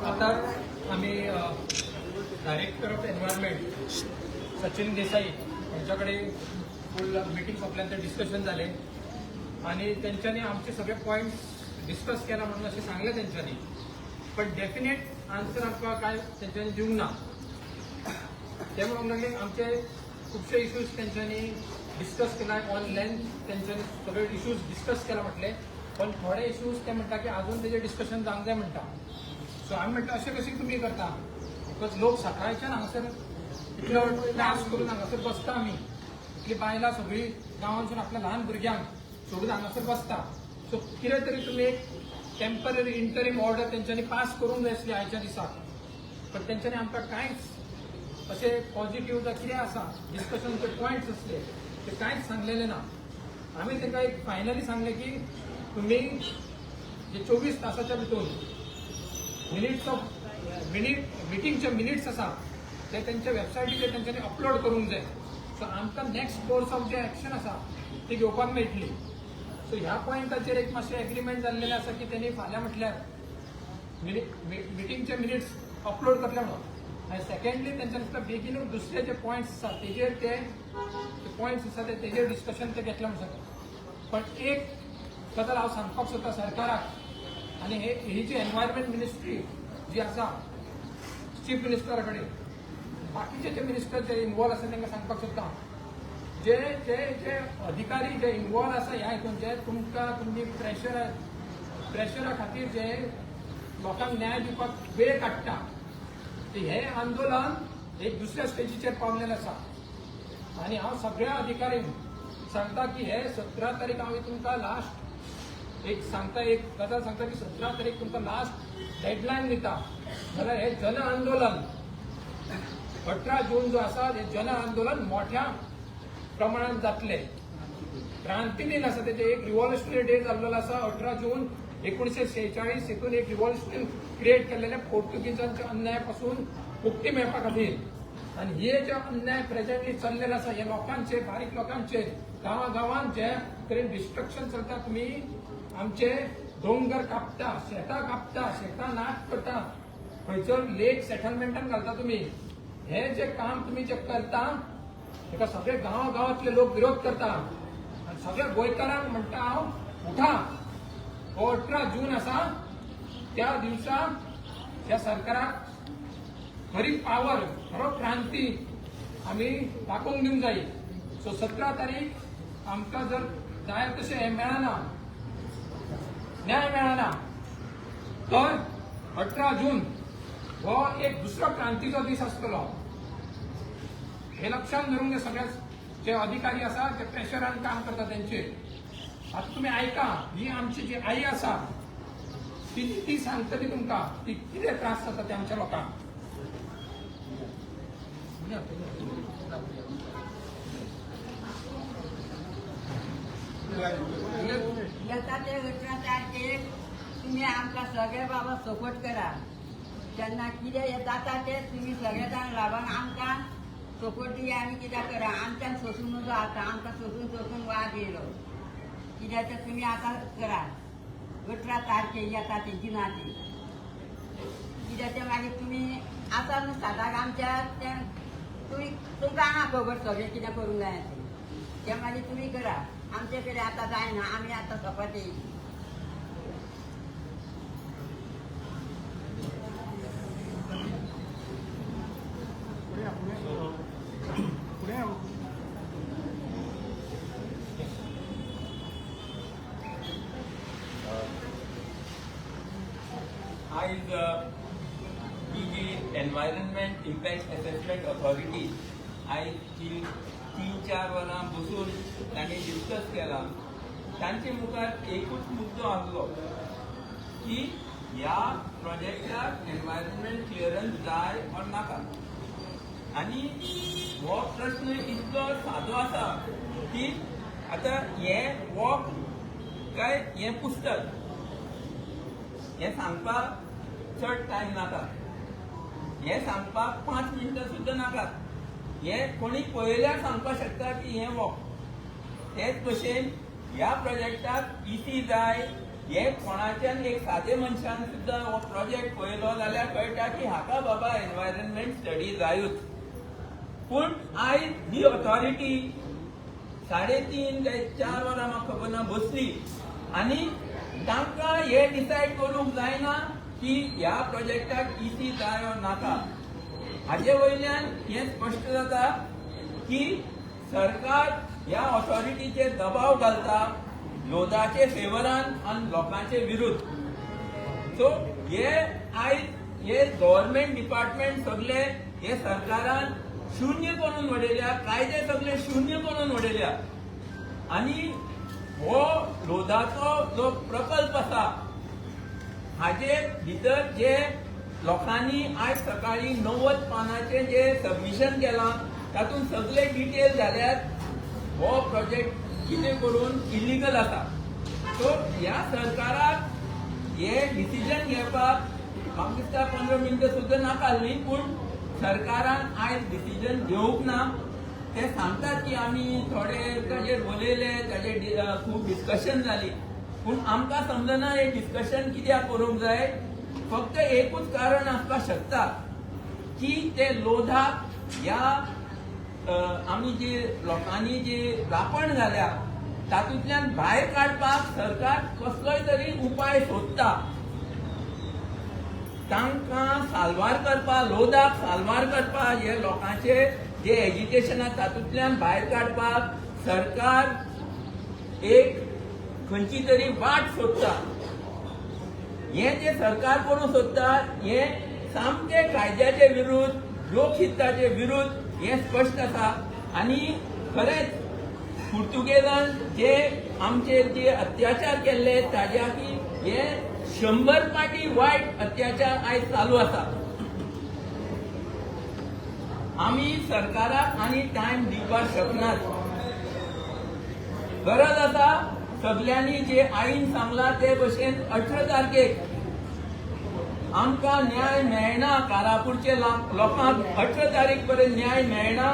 आता आम्ही director of environment Sachin Desai यांच्याकडे फुल मीटिंग संपल्यानंतर डिस्कशन झाले आणि त्यांच्यानी आमचे सगळे पॉईंट्स डिस्कस केला म्हणून असे सांगले त्यांच्यानी, पण डेफिनेट आन्सर आमकां काय त्यांच्यानी दिवंक ना. ते म्हणून लागले आमचे खूपशे इश्यूज त्यांच्यानी डिस्कस केला ऑन लेंथ, त्यांच्यानी सगळे इश्यूज डिस्कस केला म्हटले, पण थोडे इश्यूज ते म्हणटा की अजून त्याचे डिस्कशन जावंक जाय म्हणटा. सो आम्ही म्हटलं असे कशी तुम्ही करता, बिकॉज लोक सकाळच्यान हांगासर इतलो क्लास करून हांगासर बसता, आमी इतली बायलां सगळी गांवांसून आपल्या ल्हान भुरग्यांक सोडून हांगासर बसता. सो कितें तरी तुमी एक टेम्पररी इंटरीम ऑर्डर तेंच्यांनी पास करूंक जाय आसली आयच्या दिसाक, पण तेंच्यांनी आमकां कांयच अशें पॉझिटिव्ह जावं कितें आसा डिस्कशनचे पॉयंट्स असले ते कांयच सांगलेले ना. आमी तांकां एक फायनली सांगले की तुम्ही जे 24 तासाच्या भितर मिटिंगचे मिनिट्स आसा ते त्यांच्या वेबसायटीचेर तेंच्यांनी अपलोड करूंक जाय. सो आमकां नेक्स्ट कोर्स ऑफ जे एक्शन आसा ती घेवपाक मेळटली. सो ह्या पॉयंटाचेर एक मातशें एग्रीमेंट जाल्लेलें आसा की तेणी फाल्यां म्हटल्यार मिटिंगचे मिनिट्स अपलोड करतले म्हणून. आनी सेकंडली तेंच्या बेगीनूच दुसरे जे पॉयंट्स आसा तेजेर ते पॉयंट्स आसा तेजेर डिस्कशन ते घेतले म्हणून सांगता. पण एक गजाल हांव सांगपाक सोदता सरकाराक, आनी ही जी एन्व्हायरमेंट मिनिस्ट्री जी आसा चीफ मिनिस्टरा कडेन, बाकीचे जे मिनिस्टर जे इन्वॉल्व आसा तांकां सांगपाक सोदता, जे जे जे अधिकारी जे इन्वॉल्व आसा ह्या हितून जे तुमकां तुमी प्रेशरा खातीर जे लोकांक न्याय दिवपाक वेळ काडटा, हे आंदोलन एक दुसऱ्या स्टेजीचेर पावलेलें आसा. आनी हांव सगळ्या अधिकाऱ्यांक सांगता की हे 17 तारीख हांव तुमकां लास्ट एक गजाल सांगता की 17 तारीख तुमकां लास्ट डेडलायन दिता. जाल्यार हे जन आंदोलन 18 जून जो आसा हे जन आंदोलन मोठ्या प्रमाणात जातले. क्रांती दिन आसा तेजे एक रिव्हॉल्युशनरी डे जाल्लो आसा 18 जून 1946 हेतून एक रिव्हॉल्युशन क्रिएट केल्लेले पोर्तुगीजांच्या अन्यायापासून मुक्ती मेळपा खातीर. आणि हे जे अन्याय प्रेझेंटली चल्लेले आसा हे लोकांचे बारीक लोकांचे गांवागांवांत जे तरेन डिस्ट्रक्शन चलता, तुम्ही आमचे दोंगर कापता, शेतां नाश करता, खंयसर लेक सेटलमेंटान घालता तुम्ही, हे जे काम तुम्ही जे करता तेका सगळे गांवागांवांतले लोक विरोध करता. आनी सगळ्या गोंयकारांक म्हणटा हांव उठा. हो 18 जून आसा त्या दिवसा ह्या सरकाराक खरी पावर, खरो क्रांती आमी दाखोवंक दिवंक जाय. सो 17 तारीख आमकां जर जाय तशें हें मेळना, न्याय मेळना, तर 18 जून हो एक दुसरो क्रांतीचो दीस आसतलो. हे लक्षात धरून घे सगळ्या जे अधिकारी आसा जे प्रेशरान काम करता तेंचे. आता तुम्ही ऐका, ही आमची जी आई आसा ती सांगतली तुमकां ती कितें त्रास जाता ते आमच्या लोकांक. येता ते 18 तारखेक तुम्ही आमकां सगळे बाबा सपोर्ट करा. जेन्ना कितें जाता ते तुम्ही सगळे जाण रावन आमकां सपोर्ट दिया आनी कितें करा. आमच्यान सोसून नजो आतां आमकां सोसून वाद येयलो. कित्याक ते तुम्ही आतां करा. 18 तारखेक येता ती जुनाची, कित्याक ते मागीर तुमी आसा न्हू सादाक आमच्या तुमी तुमकां आहा खबर सगळें कितें करूंक जाय तें मागीर तुमी करा. आमचे कडेन आतां जायना, आमी आतां सपोर्ट येयली. आयज ही जी एनवायरनमेंट इम्पॅक्ट असेसमेंट ऑथॉरिटी आयज 3-4 वरां बसून तांणी डिस्कस केला. तांचे मुखार एकूच मुद्दो आसलो की ह्या प्रोजेक्टाक एनवायरनमेंट क्लियरन्स जाय ऑर नाका. आनी हो प्रश्न इतलो सादो आसा की आतां हें वॉक काय हें पुस्तक हें सांगपाक चड टायम नाका, हें सांगपाक 5 मिनटां सुद्दां नाकात. हें कोणी पळयल्यार सांगपाक शकता की हें वॉक. तेच भशेन ह्या प्रोजेक्टाक इसी जाय हे कोणाच्यान एक सादे मनशान सुद्धा हो प्रोजेक्ट पळयलो जाल्यार कळटा की हाका बाबा एनवायरनमेंट स्टडी जायूच. पूण आयज ही ऑथॉरिटी 3.5 काय 4 वरां म्हाका खबर ना बसली आनी तांकां हे डिसायड करूंक जायना की ह्या प्रोजेक्टाक इसी जाय वा नाका. हाचे वयल्यान हें स्पश्ट जाता की सरकार ह्या ऑथॉरिटीचेर दबाव घालता लोदाचे फेवरान आनी लोकांचे विरुद्ध. सो हे आयज हे गव्हर्नमेंट डिपार्टमेंट सगळे हे सरकारान शून्य करून उडयल्या, कायदे सगळे शून्य करून उडयल्या. आनी हो लोदाचो जो प्रकल्प आसा हाचे भितर जे लोकांनी आज सकाळी 90 पानांचे जे सबमिशन केलां तातूंत सगळे डिटेल जाल्यात हो प्रोजेक्ट कितें करून इलिगल आसा. सो ह्या सरकाराक हे डिसिजन घेवपाक म्हाका दिसता 15 मिनटां सुद्दां नाकाल्ली, पूण सरकारान आयज डिसिजन घेवंक ना. ते सांगतात की आमी थोडे ताजेर उलयले, ताजेर खूब डिस्कशन जाली, पूण आमकां समजना हे डिस्कशन कित्याक करूंक जाय. फक्त एकूच कारण आसपाक शकता की ते लोधाक ह्या आमी जे लोकांनी जे रापण घाल्या तातूंतल्यान भायर काडपाक सरकार कसलोय तरी उपाय सोदता. तांकां साल्वार करपाक, लोधाक साल्वार करपाक, हे लोकांचे जे एजिटेशन आसा तातूंतल्यान भायर काडपाक सरकार एक खंयची तरी वाट सोदता. हे जे सरकार करूंक सोदता हे सामके कायद्याचे विरुद्ध, लोकहिताचे विरुद्ध हे स्पश्ट आसा. आनी खरेंच पुर्तुगेजान जे आमचेर जे अत्याचार केल्ले ताज्या की हे 100 पाटी वायट अत्याचार आयज चालू आसा. आमी सरकाराक आनी टायम दिवपाक शकनात. गरज आसा सगळ्यांनी जे आईन सांगला ते भशेन 18 तारखेक आमकां न्याय मेळना, कारापूरचे लोकांक 18 तारीख पर्यंत न्याय मेळना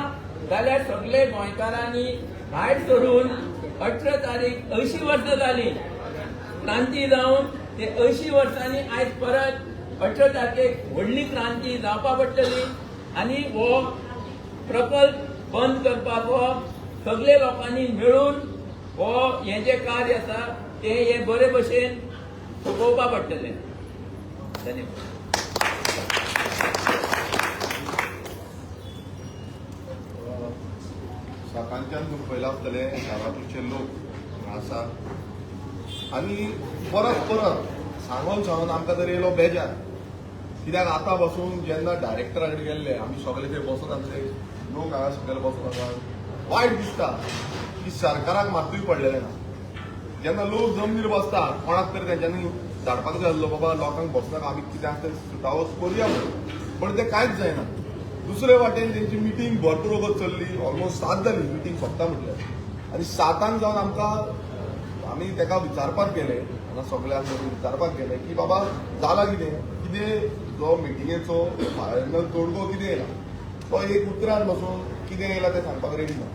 जाल्यार सगळे गोंयकारांनी भायर सरून 18 तारीख 80 वर्सां जाली क्रांती जावन, ते 80 वर्सांनी आयज परत 18 तारखेक व्हडली क्रांती जावपा पडटली. आनी हो प्रकल्प बंद करपाक हो सगळे लोकांनी मेळून हो हे जे कार्य आसा ते हे बरे भशेन चुकोवपा पडटले. धन्यवाद. सकाळच्यान तुम्ही पळयला आसतले कारापूरचे लोक आसा आनी परत परत सांगून आमकां तरी येयलो बेजार. कित्याक आतां बसून जेन्ना डायरेक्टरा कडेन गेल्ले आमी सगळे थंय बसून आसले, लोक हांगा सकयल बसून आसा, वायट दिसता की सरकाराक मात्तूय पडलेले ना. जेन्ना लोक जमनीर बसता कोणाक तरी तेंच्यांनी धाडपाक जाय आसलो बाबा लोकांक बसनाका आमी कित्याक तें सुटावो करुया म्हणून, पण तें कांयच जायना. दुसरे वाटेन तेंची मिटींग भरपूर वगत चल्ली, ऑलमोस्ट 7 जाली मिटींग सोंपता म्हटल्यार. आनी 7 जावन आमकां आमी तेका विचारपाक गेले, हांगा सगळ्यांक विचारपाक गेले की बाबा जाला कितें जो मिटिंगेचो फायनल तोडगो कितें येयला. तो एक उतरान बसून कितें येयला तें सांगपाक रेडी ना.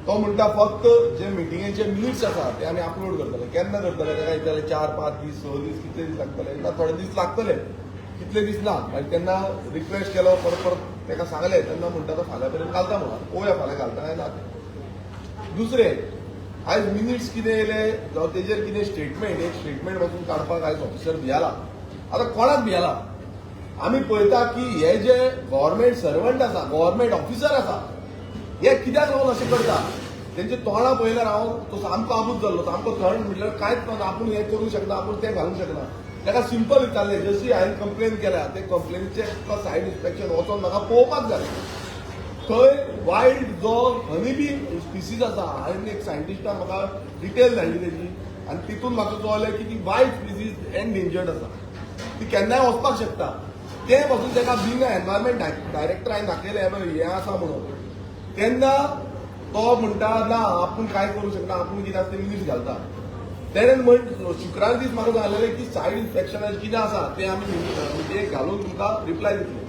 तो म्हणटा फक्त जे मिटिंगेचे मिनिट्स आसा ते आमी अपलोड करतले. केन्ना करतले तेका विचारले 4, 5 दीस, 6 दीस कितले दीस लागतले. एकदा थोडे दीस लागतले, कितले दीस ना. मागीर तेन्ना रिक्वेस्ट केलो, परत तेका सांगले, तेन्ना म्हणटा तो फाल्यां पर्यंत घालता म्हणून. पळोवया फाल्यां घालता काय ना ते. दुसरे आयज मिनिट्स कितें येयले जावं तेजेर कितें स्टेटमेंट, एक स्टेटमेंट वचून काडपाक आयज ऑफिसर भियाला. आतां कोणाक भियाला? आमी पळयता की हे जे गव्हर्नमेंट सर्वंट आसा, गव्हर्नमेंट ऑफिसर आसा, हे कित्याक लागून अशें करता. तेंचे तोंडां पळयल्यार हांव तो सामको आबूज जाल्लो, सामको थंड म्हटल्यार कांयच ना, आपूण हें करूंक शकना, आपूण तें घालूंक शकना. ताका सिंपल विचारलें, जशी हांवें कंप्लेन केल्या ते कंप्लेनीचे सायड इन्स्पेक्शन वचोन म्हाका पळोवपाक जाय. थंय वायल्ड जो हनी बी स्पिसीज आसा, हांवें एक सायंटिस्टान म्हाका डिटेल धाडली तेजी, आनी तितून म्हाका कळलें की ती वायल्ड स्पिसीज एंडेंजर्ड आसा, ती केन्नाय वचपाक शकता. ते पासून ताका बींग एनवायरमेंट डायरेक्टर हांवें दाखयलें हें आसा म्हणून. तेन्ना तो म्हणटा ना आपूण कांय करूंक शकना, आपूण कितें आसा तें मिनिट्स घालता. तेणेन शुक्रार दीस म्हाका सांगलेलें की सायड इन्स्पेक्शनाचें कितें आसा तें आमी घालून तुमकां रिप्लाय दितले.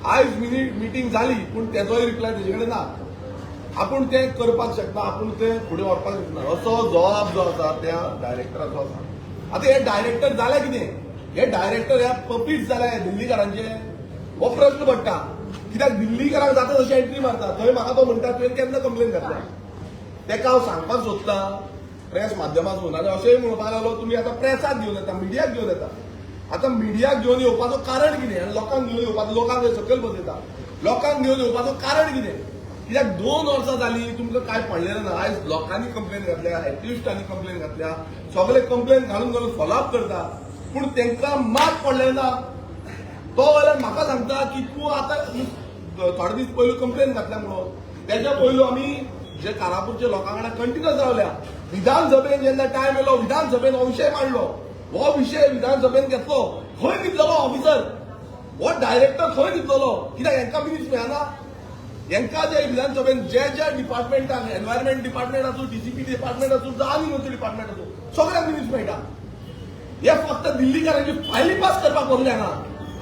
आयज मिटींग जाली पूण तेजोय रिप्लाय तेजे कडेन ना. आपूण तें करपाक शकना, आपूण तें फुडें व्हरपाक शकना. असो जबाब जो आसा त्या डायरेक्टराचो आसा. आता हे डायरेक्टर जाल्या कितें? हे डायरेक्टर ह्या पपीट जाल्या दिल्लीकारांचे? हो प्रश्न पडटा. कित्याक दिल्लीकारांक जाता तशी एंट्री मारता. थंय म्हाका तो म्हणटा तुवें केन्ना कंप्लेन घातल्या? तेका हांव सांगपाक सोदतां प्रेस माध्यमांतून आनी अशेंय म्हणपाक लागलो तुमी आतां प्रेसाक घेवन येता, मिडियाक घेवन येता. आतां मिडियाक घेवन येवपाचो कारण कितें? आनी लोकांक घेवन येवपाचो, लोकांक सकयल बसयता, लोकांक घेवन येवपाचो कारण कितें? कित्याक 2 वर्सां जालीं तुमकां काय पडलेलें ना. आयज लोकांनी कंप्लेन घातल्या, एक्टिविस्टांनी कंप्लेन घातल्या, सगळे कंप्लेन घालून घालून फॉलोअप करता, पूण तांकां मात पडलें ना. तो जाल्यार म्हाका सांगता की तूं आतां थोडे दीस पयलू कंप्लेन घातल्या म्हणून. तेच्या पयलू आमी जे कारापूरच्या लोकां कडेन कंटिन्युअस रावल्या. विधानसभेन जेन्ना टायम येयलो, विधानसभेन हो विशय मांडलो. हो विशय विधानसभेन घेतलो. खंय न्हिदलोलो ऑफिसर? हो डायरेक्टर खंय न्हिदलोलो? कित्याक हांकां मिनिट्स मेळना? हांकां जे विधानसभेन जे डिपार्टमेंटान, एनवायरमेंट डिपार्टमेंट आसूं, डीसीपी डिपार्टमेंट आसूं, जावं आनी खंयचो डिपार्टमेंट आसूं, सगळ्यांक मिनिट्स मेळटा. हे फक्त दिल्लीकारांची फायली पास करपाक बसले हांगा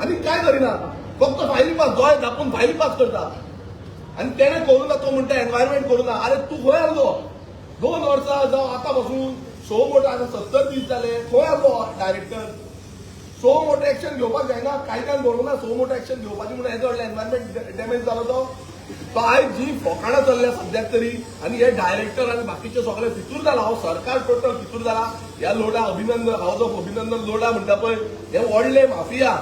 आनी काय करिना. फक्त फायली पास, गोंय धापून फायली पास करता. आनी तेणें करूं ना, तो म्हणटा एनवायरमेंट करूं ना. आरे तूं खंय आसलो? 2 वर्सां जावं आतां पासून सो मोठो आतां 70 दीस जाले. खंय आसलो डायरेक्टर? सो मोठो एक्शन घेवपाक जायना. कायद्यान बरोवंक ना सो मोठो एक्शन घेवपाची म्हणून हेजो व्हडलो एनवायरमेंट डॅमेज जालो तो आयज जी फोकाणां चल्ल्या सद्याक तरी, आनी हे डायरेक्टर आनी बाकीचे सगळे फितूर जाला. हो सरकार टोटल फितूर जाला. ह्या लोडा अभिनंदन, हाऊस ऑफ अभिनंदन लोडा म्हणटा पळय, हे व्हडले माफिया.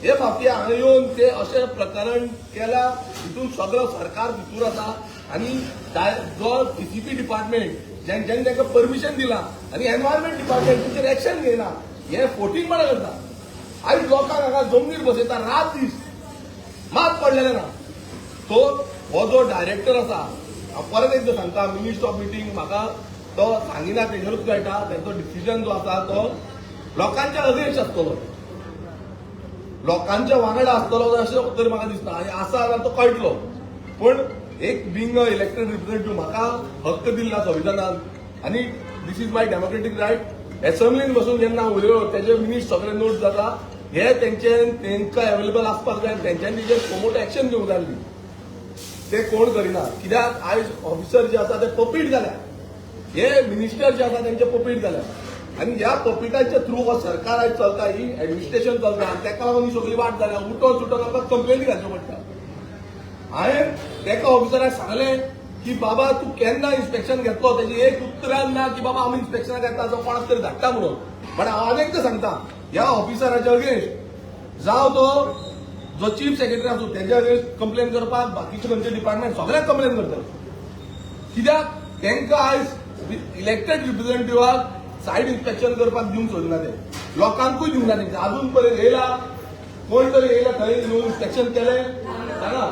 हे माफिया हांगा येवन ते अशें प्रकरण केला, हितून सगळो सरकार भितूर आसा. आनी जो डीसीपी डिपार्टमेंट जेणे तांकां परमिशन दिलां आनी एनवायरमेंट डिपार्टमेंट तेचेर एक्शन घेयना, हे फोटींगपणां करता. आयज लोकांक हांगा जमनीर बसयता रात दीस, मात पडलेलें ना. तो हो जो डायरेक्टर आसा, हांव परत एकदां सांगता, मिनिट्स ऑफ मिटींग म्हाका तो सांगिना तेजेरूच कळटा. तेचो डिसिजन जो आसा तो लोकांच्या अगेन्स्ट आसतलो, लोकांच्या वांगडा आसतलो अशें तरी म्हाका दिसता. आनी आसा जाल्यार तो कळटलो. पूण एक बींग अ इलेक्टेड रिप्रेझेंटेटिव्ह म्हाका हक्क दिला संविधानान, आनी this is my democratic right. एसेंब्लीन बसून जेन्ना उलयो तेजे मिनिट्स सगळे नोट जाता. हे तांकां अवेलेबल आसपाक जाय, तेंच्यांनी तेजेर मोठो एक्शन घेवंक जाय. ते कोण करिना. कित्याक आयज ऑफिसर जे आसा ते पपीट जाल्या. हे मिनिस्टर जे आसा तेंचे पपीट जाल्या. आनी ह्या पपीटाच्या थ्रू हो सरकार आयज चलता, ही एडमिनिस्ट्रेशन चलता. आनी ताका लागून ही सगळी वाट जाल्या. उठोन सुटोन आमकां कंप्लेनी घालच्यो पडटा. हांवें तेका ऑफिसराक सांगलें की बाबा तूं केन्ना इन्स्पेक्शन घेतलो, तेजें एक उतरान ना की बाबा आमी इन्स्पेक्शनाक येता जो कोणाक तरी धाडटा म्हणून. पण हांव अनेकदां सांगता ह्या ऑफिसराच्या अगेन्स्ट, जावं तो जो चीफ सेक्रेटरी आसूं तेजे अगेन्स्ट कंप्लेन करपाक, बाकीचे खंयचे डिपार्टमेंट सगळ्यांक कंप्लेन करता. कित्याक तांकां आयज इलेक्टेड रिप्रेझेंटेटिव्हाक सायड इन्स्पेक्शन करपाक दिवंक सोदना. ते लोकांकूय दिवना. तेंचे अजून पर्यंत येयला, कोण तरी येयला थंय येवन इन्स्पेक्शन केलें सांगा,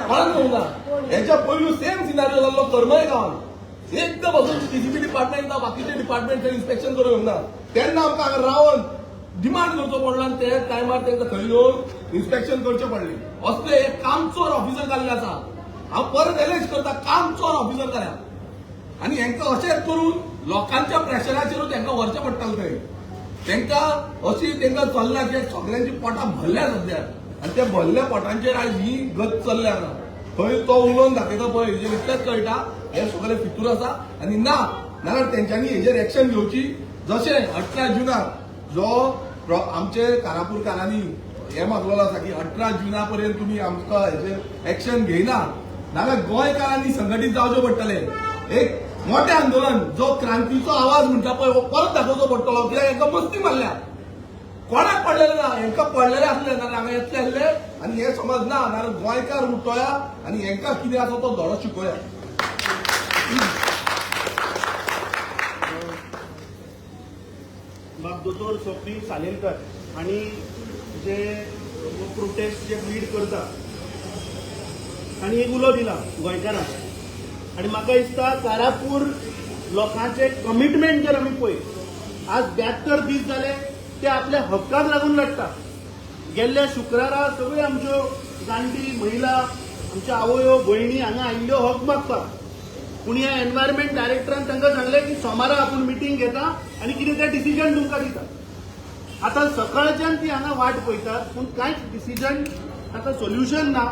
कोणाक येवंक ना. हेच्या पयलू सेम सिनारियो जाल्लो करमय गांवांत. एकदां बसून डीसीपी डिपार्टमेंट ना बाकीचे डिपार्टमेंट इन्स्पेक्शन करूंक येवंक ना. तेन्ना आमकां हांगा रावन डिमांड करचो पडलो आनी ते टायमार तांकां थंय येवन इन्स्पेक्शन करचें पडलें. असले एक कामचोर ऑफिसर जाल्ले आसा. हांव परत एलेज करता, कामचोर ऑफिसर जाल्या. आनी हांकां अशेंच करून लोकांच्या प्रेशराचेरूच हांकां व्हरचें पडटालें थंय. तांकां अशी तांकां चल्ल्या की सगळ्यांची पोटां भरल्या सद्याक. आनी त्या भरल्या पोटांचेर आयज ही गत चल्ल्या हांगा. थंय तो उलोवन दाखयता पळय, हेजेर इतलेंच कळटा हे सगळे फितूर आसा. आनी नाल्यार तेंच्यांनी हेजेर एक्शन घेवची. जशें 18 जुनाक जो आमचे कारापूरकारांनी हे मागलेलो आसा की 18 जुना पर्यंत तुमी आमकां हेजेर एक्शन घेयना, नाल्यार गोंयकारांनी संघटीत जावचें पडटलें. एक मोठें आंदोलन, जो क्रांतीचो आवाज म्हणटा पळय, हो परत दाखोवचो पडटलो. कित्याक हांकां मस्ती मारल्या. कोणाक पडलेलें ना, हांकां पडलेलें आसलें नाल्यार हांगा येतले आसले. आनी हे समज ना, नाल्यार गोंयकार उठोया आनी हांकां कितें आसा तो धडो शिकोया. बाब दोतोर स्वप्नील सालेलकर हांणी जे प्रोटेस्ट जे लीड करता हांणी एक उलो दिला गोंयकारांक. आनी म्हाका दिसता कारापूर लोकांचे कमिटमेंट जर आमी पळय, आज 72 दीस जाले ते आपल्या हक्काक लागून लढटा. गेल्ल्या शुक्रारा सगळे आमच्यो जाणटी महिला, आमच्या आवयो भयणी हांगा आयिल्ल्यो हक मागपाक. पूण ह्या एनवायरमेंट डायरेक्टरान तांकां सांगलें की सोमारा आपूण मिटींग घेता आनी कितें तें डिसिजन तुमकां दिता. आतां सकाळच्यान ती हांगा वाट पळयतात, पूण कांयच डिसिजन आतां सोल्युशन ना.